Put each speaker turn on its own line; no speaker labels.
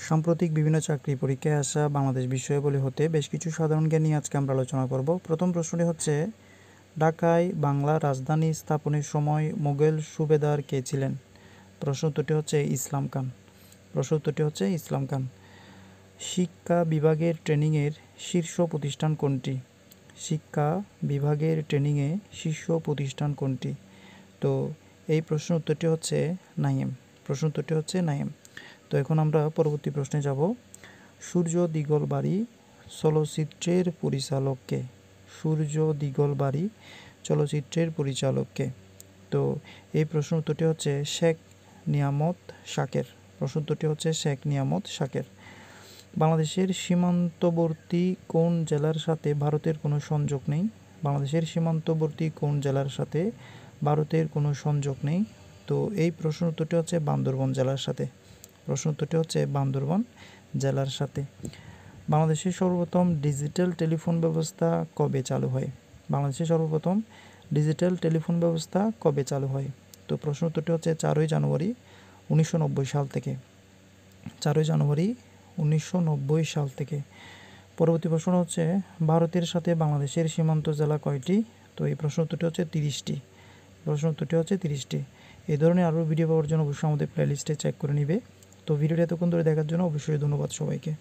সাম্প্রতিক বিভিন্ন চাকরি পরীক্ষায় আসা বাংলাদেশ বিষয়াবলী হতে বেশ কিছু সাধারণ জ্ঞান নিয়ে আজকে আমরা আলোচনা করব। প্রথম প্রশ্নটি হচ্ছে, ঢাকায় বাংলা রাজধানী স্থাপনের সময় মুঘল সুবেদার কে ছিলেন? প্রশ্ন উত্তরটি হচ্ছে ইসলাম খান। প্রশ্ন উত্তরটি হচ্ছে ইসলাম খান। শিক্ষা বিভাগের ট্রেনিংয়ের শীর্ষ প্রতিষ্ঠান কোনটি? শিক্ষা বিভাগের ট্রেনিংয়ে শীর্ষ প্রতিষ্ঠান কোনটি? তো এই প্রশ্ন উত্তরটি হচ্ছে নাইম। প্রশ্ন উত্তরটি হচ্ছে নাইম। তো এখন আমরা পরবর্তী প্রশ্নে যাব। সূর্য দিগলবাড়ি চলচ্চিত্রের পরিচালককে? সূর্য দিগলবাড়ি চলচ্চিত্রের পরিচালককে? তো এই প্রশ্ন উত্তরটি হচ্ছে শেখ নিয়ামত শাকের। প্রশ্ন উত্তরটি হচ্ছে শেখ নিয়ামত শাকের। বাংলাদেশের সীমান্তবর্তী কোন জেলার সাথে ভারতের কোনো সংযোগ নেই? বাংলাদেশের সীমান্তবর্তী কোন জেলার সাথে ভারতের কোনো সংযোগ নেই? তো এই প্রশ্ন উত্তরটি হচ্ছে বান্দরবান জেলার সাথে। প্রশ্ন উত্তরটি হচ্ছে বান্দরবান জেলার সাথে। বাংলাদেশের সর্বপ্রথম ডিজিটাল টেলিফোন ব্যবস্থা কবে চালু হয়? বাংলাদেশের সর্বপ্রথম ডিজিটাল টেলিফোন ব্যবস্থা কবে চালু হয়? তো প্রশ্ন উত্তরটি হচ্ছে 4ই জানুয়ারি 1990 সাল থেকে। 4ই জানুয়ারি 1990 সাল থেকে। পরবর্তী প্রশ্ন হচ্ছে, ভারতের সাথে বাংলাদেশের সীমান্ত জেলা কয়টি? তো এই প্রশ্ন উত্তরটি হচ্ছে 30টি। প্রশ্ন উত্তরটি হচ্ছে 30টি। এই ধরনের আরও ভিডিও পাওয়ার জন্য অবশ্যই আমাদের প্লেলিস্টে চেক করে নিবে। তো ভিডিওটি এতক্ষণ ধরে দেখার জন্য অবশ্যই ধন্যবাদ সবাইকে।